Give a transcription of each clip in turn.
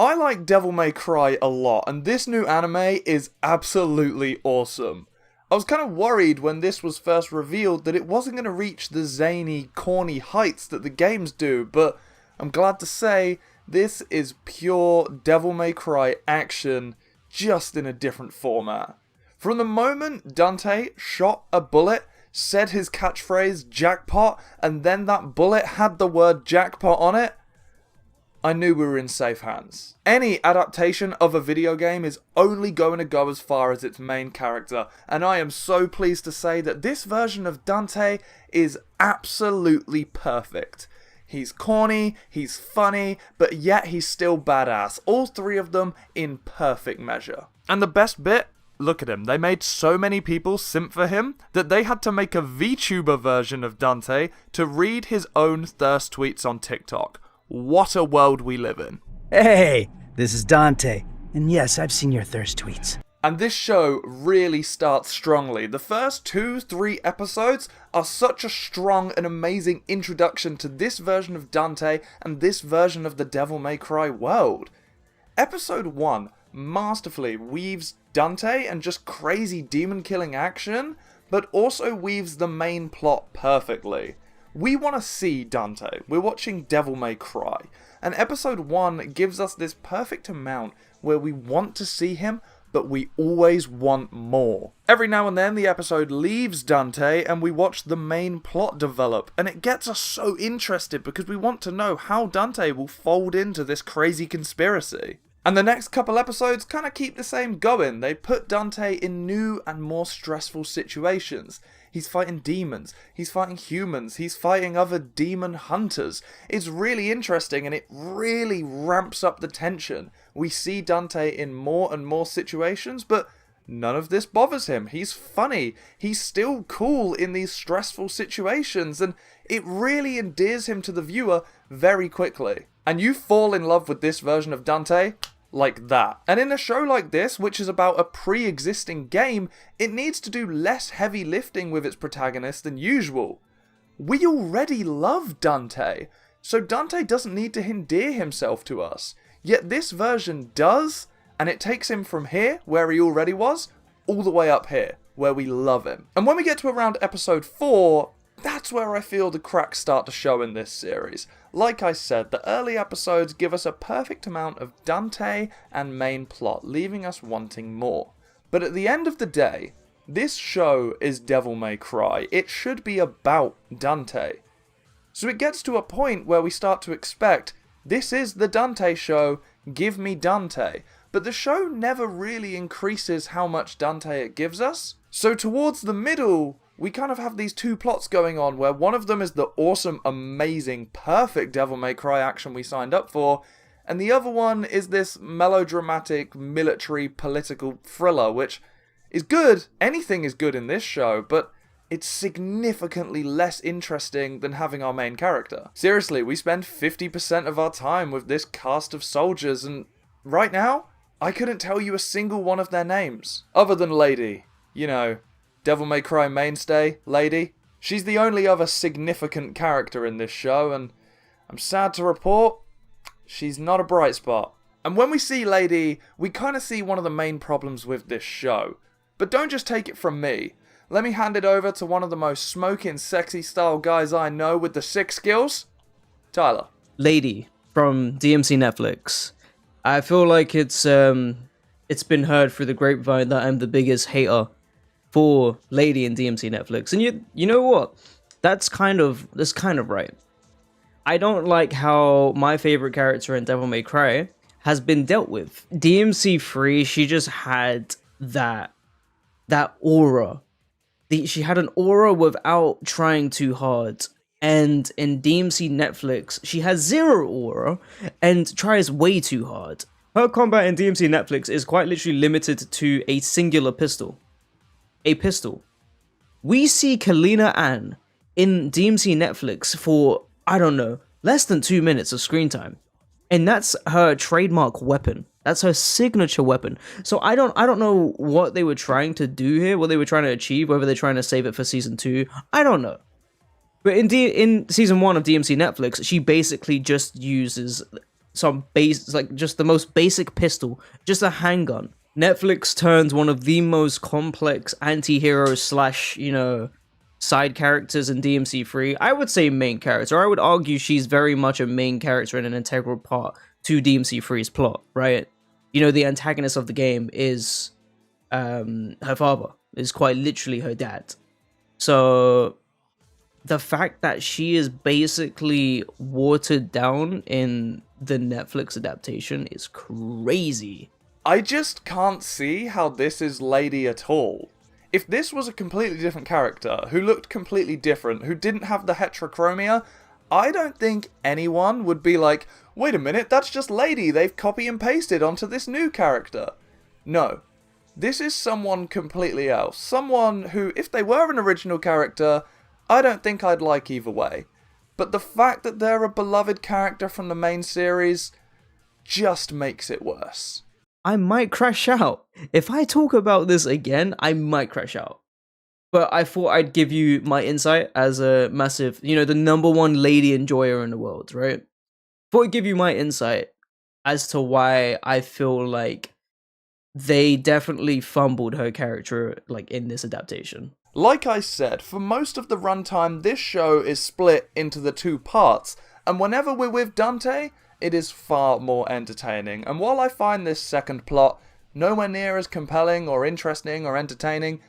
I like Devil May Cry a lot, and this new anime is absolutely awesome. I was kind of worried when this was first revealed that it wasn't going to reach the zany, corny heights that the games do, but I'm glad to say this is pure Devil May Cry action, just in a different format. From the moment Dante shot a bullet, said his catchphrase jackpot, and then that bullet had the word jackpot on it, I knew we were in safe hands. Any adaptation of a video game is only going to go as far as its main character, and I am so pleased to say that this version of Dante is absolutely perfect. He's corny, he's funny, but yet he's still badass. All three of them in perfect measure. And the best bit? Look at him, they made so many people simp for him that they had to make a VTuber version of Dante to read his own thirst tweets on TikTok. What a world we live in. Hey, this is Dante, and yes, I've seen your thirst tweets. And this show really starts strongly. The first 2-3 episodes are such a strong and amazing introduction to this version of Dante and this version of the Devil May Cry world. Episode 1 masterfully weaves Dante and just crazy demon-killing action, but also weaves the main plot perfectly. We want to see Dante, we're watching Devil May Cry, and episode 1 gives us this perfect amount where we want to see him, but we always want more. Every now and then the episode leaves Dante and we watch the main plot develop, and it gets us so interested because we want to know how Dante will fold into this crazy conspiracy. And the next couple episodes kind of keep the same going. They put Dante in new and more stressful situations. He's fighting demons, he's fighting humans, he's fighting other demon hunters. It's really interesting and it really ramps up the tension. We see Dante in more and more situations, but none of this bothers him. He's funny, he's still cool in these stressful situations, and it really endears him to the viewer very quickly. And you fall in love with this version of Dante like that. And in a show like this, which is about a pre-existing game, it needs to do less heavy lifting with its protagonist than usual. We already love Dante, so Dante doesn't need to endear himself to us. Yet this version does, and it takes him from here, where he already was, all the way up here, where we love him. And when we get to around episode 4, that's where I feel the cracks start to show in this series. Like I said, the early episodes give us a perfect amount of Dante and main plot, leaving us wanting more. But at the end of the day, this show is Devil May Cry. It should be about Dante. So it gets to a point where we start to expect, this is the Dante show, give me Dante. But the show never really increases how much Dante it gives us. So towards the middle, we kind of have these two plots going on, where one of them is the awesome, amazing, perfect Devil May Cry action we signed up for, and the other one is this melodramatic, military, political thriller, which is good. Anything is good in this show, but it's significantly less interesting than having our main character. Seriously, we spend 50% of our time with this cast of soldiers, and right now, I couldn't tell you a single one of their names. Other than Lady. You know, Devil May Cry mainstay, Lady. She's the only other significant character in this show, and I'm sad to report, she's not a bright spot. And when we see Lady, we kind of see one of the main problems with this show. But don't just take it from me. Let me hand it over to one of the most smoking, sexy style guys I know with the 6 skills, Tyler. Lady from DMC Netflix. I feel like it's been heard through the grapevine that I'm the biggest hater for Lady in DMC Netflix, and you know what? That's kind of right. I don't like how my favorite character in Devil May Cry has been dealt with. DMC3, she just had that aura. She had an aura without trying too hard. And in DMC Netflix, she has zero aura and tries way too hard. Her combat in DMC Netflix is quite literally limited to a singular pistol. A pistol. We see Kalina Ann in DMC Netflix for, I don't know, less than 2 minutes of screen time. And that's her trademark weapon. That's her signature weapon. So I don't know what they were trying to do here, what they were trying to achieve, whether they're trying to save it for season 2. I don't know. But in season 1 of DMC Netflix, she basically just uses some base, like just the most basic pistol, just a handgun. Netflix turns one of the most complex anti-hero slash, side characters in DMC3. I would say main character. I would argue she's very much a main character and an integral part to DMC3's plot, right? The antagonist of the game is her father, is quite literally her dad. So the fact that she is basically watered down in the Netflix adaptation is crazy. I just can't see how this is Lady at all. If this was a completely different character, who looked completely different, who didn't have the heterochromia, I don't think anyone would be like, wait a minute, that's just Lady, they've copy and pasted onto this new character. No. This is someone completely else. Someone who, if they were an original character, I don't think I'd like either way. But the fact that they're a beloved character from the main series just makes it worse. I might crash out. If I talk about this again, I might crash out. But I thought I'd give you my insight as a massive, the number one lady enjoyer in the world, right? Thought I'd give you my insight as to why I feel like they definitely fumbled her character, like, in this adaptation. Like I said, for most of the runtime, this show is split into the two parts, and whenever we're with Dante, it is far more entertaining. And while I find this second plot nowhere near as compelling or interesting or entertaining,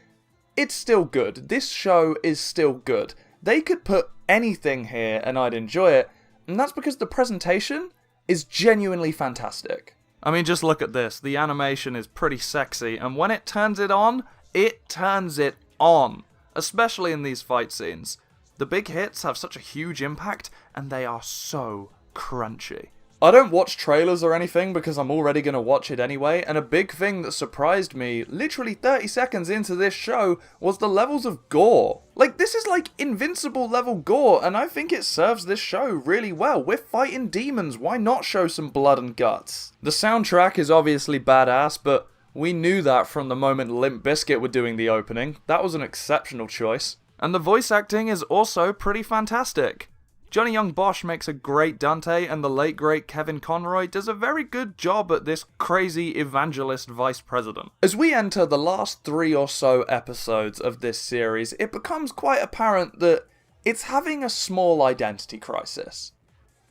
it's still good. This show is still good. They could put anything here and I'd enjoy it, and that's because the presentation is genuinely fantastic. I mean, just look at this. The animation is pretty sexy, and when it turns it on, it turns it on. Especially in these fight scenes. The big hits have such a huge impact, and they are so crunchy. I don't watch trailers or anything because I'm already going to watch it anyway, and a big thing that surprised me, literally 30 seconds into this show, was the levels of gore. Like, this is like Invincible level gore, and I think it serves this show really well. We're fighting demons, why not show some blood and guts? The soundtrack is obviously badass, but we knew that from the moment Limp Bizkit were doing the opening. That was an exceptional choice. And the voice acting is also pretty fantastic. Johnny Young Bosch makes a great Dante, and the late great Kevin Conroy does a very good job at this crazy evangelist vice president. As we enter the last 3 or so episodes of this series, it becomes quite apparent that it's having a small identity crisis.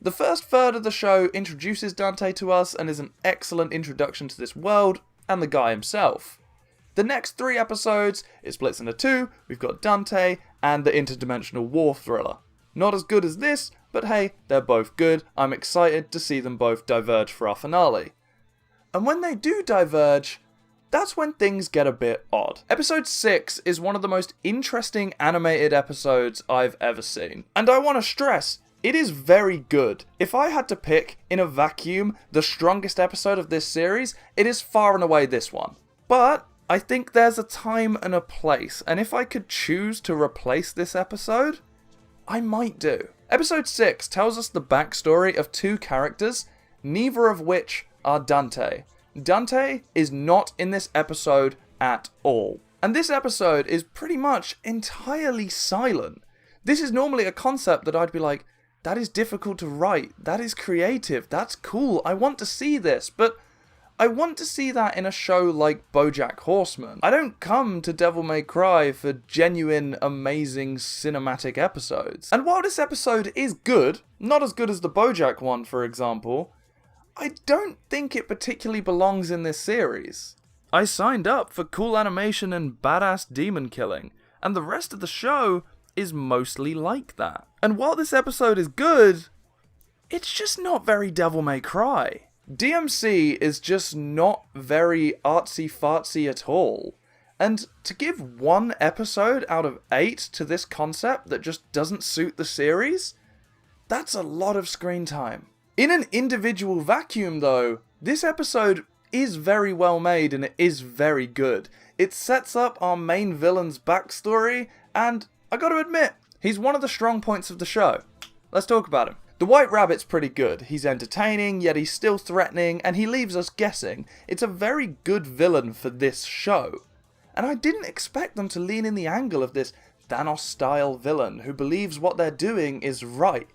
The first third of the show introduces Dante to us and is an excellent introduction to this world and the guy himself. The next 3 episodes, it splits into 2, we've got Dante and the interdimensional war thriller. Not as good as this, but hey, they're both good. I'm excited to see them both diverge for our finale. And when they do diverge, that's when things get a bit odd. Episode 6 is one of the most interesting animated episodes I've ever seen. And I want to stress, it is very good. If I had to pick, in a vacuum, the strongest episode of this series, it is far and away this one. But I think there's a time and a place, and if I could choose to replace this episode, I might do. Episode 6 tells us the backstory of 2 characters, neither of which are Dante. Dante is not in this episode at all. And this episode is pretty much entirely silent. This is normally a concept that I'd be like, that is difficult to write, that is creative, that's cool, I want to see this, but I want to see that in a show like BoJack Horseman. I don't come to Devil May Cry for genuine, amazing cinematic episodes. And while this episode is good, not as good as the BoJack one, for example, I don't think it particularly belongs in this series. I signed up for cool animation and badass demon killing, and the rest of the show is mostly like that. And while this episode is good, it's just not very Devil May Cry. DMC is just not very artsy-fartsy at all. And to give 1 episode out of 8 to this concept that just doesn't suit the series, that's a lot of screen time. In an individual vacuum though, this episode is very well made and it is very good. It sets up our main villain's backstory, and I gotta admit, he's one of the strong points of the show. Let's talk about him. The White Rabbit's pretty good. He's entertaining, yet he's still threatening, and he leaves us guessing. It's a very good villain for this show. And I didn't expect them to lean in the angle of this Thanos-style villain who believes what they're doing is right.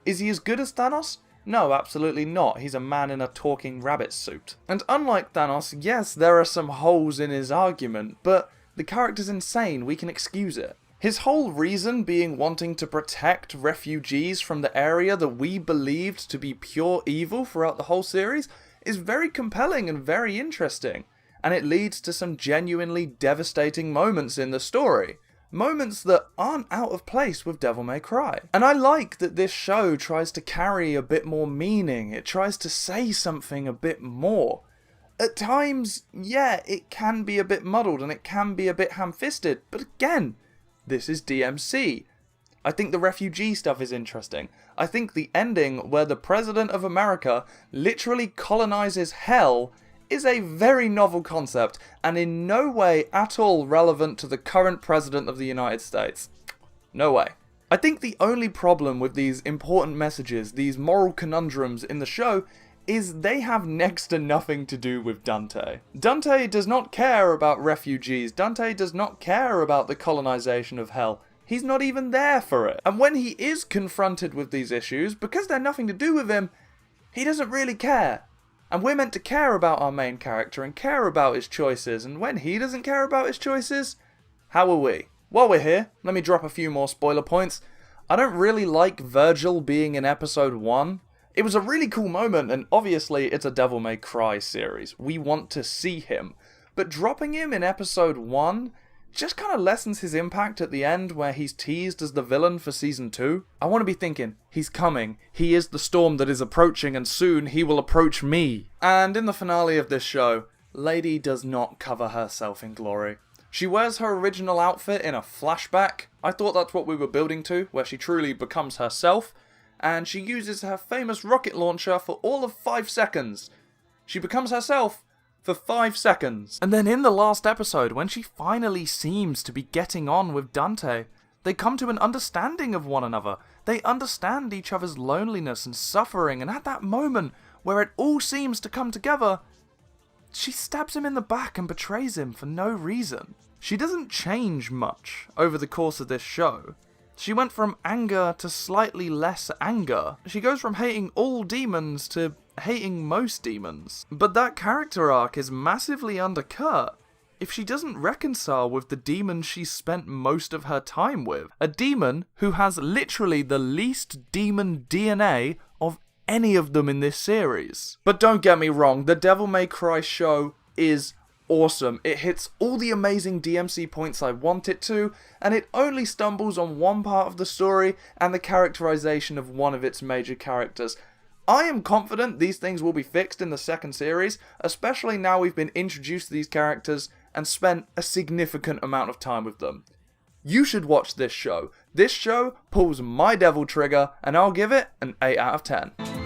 Is he as good as Thanos? No, absolutely not. He's a man in a talking rabbit suit. And unlike Thanos, yes, there are some holes in his argument, but the character's insane, we can excuse it. His whole reason being wanting to protect refugees from the area that we believed to be pure evil throughout the whole series is very compelling and very interesting, and it leads to some genuinely devastating moments in the story. Moments that aren't out of place with Devil May Cry. And I like that this show tries to carry a bit more meaning, it tries to say something a bit more. At times, yeah, it can be a bit muddled and it can be a bit ham-fisted, but again, this is DMC. I think the refugee stuff is interesting. I think the ending where the President of America literally colonizes hell is a very novel concept, and in no way at all relevant to the current President of the United States. No way. I think the only problem with these important messages, these moral conundrums in the show, is they have next to nothing to do with Dante. Dante does not care about refugees, Dante does not care about the colonization of hell. He's not even there for it. And when he is confronted with these issues, because they're nothing to do with him, he doesn't really care. And we're meant to care about our main character and care about his choices, and when he doesn't care about his choices, how are we? While we're here, let me drop a few more spoiler points. I don't really like Virgil being in episode 1. It was a really cool moment, and obviously it's a Devil May Cry series. We want to see him. But dropping him in episode 1 just kind of lessens his impact at the end where he's teased as the villain for season 2. I want to be thinking, he's coming, he is the storm that is approaching and soon he will approach me. And in the finale of this show, Lady does not cover herself in glory. She wears her original outfit in a flashback. I thought that's what we were building to, where she truly becomes herself, and she uses her famous rocket launcher for all of 5 seconds. She becomes herself for 5 seconds. And then in the last episode, when she finally seems to be getting on with Dante, they come to an understanding of one another. They understand each other's loneliness and suffering, and at that moment where it all seems to come together, she stabs him in the back and betrays him for no reason. She doesn't change much over the course of this show. She went from anger to slightly less anger. She goes from hating all demons to hating most demons. But that character arc is massively undercut if she doesn't reconcile with the demon she spent most of her time with. A demon who has literally the least demon DNA of any of them in this series. But don't get me wrong, the Devil May Cry show is awesome. It hits all the amazing DMC points I want it to, and it only stumbles on one part of the story and the characterization of one of its major characters. I am confident these things will be fixed in the second series, especially now we've been introduced to these characters and spent a significant amount of time with them. You should watch this show. This show pulls my devil trigger, and I'll give it an 8 out of 10.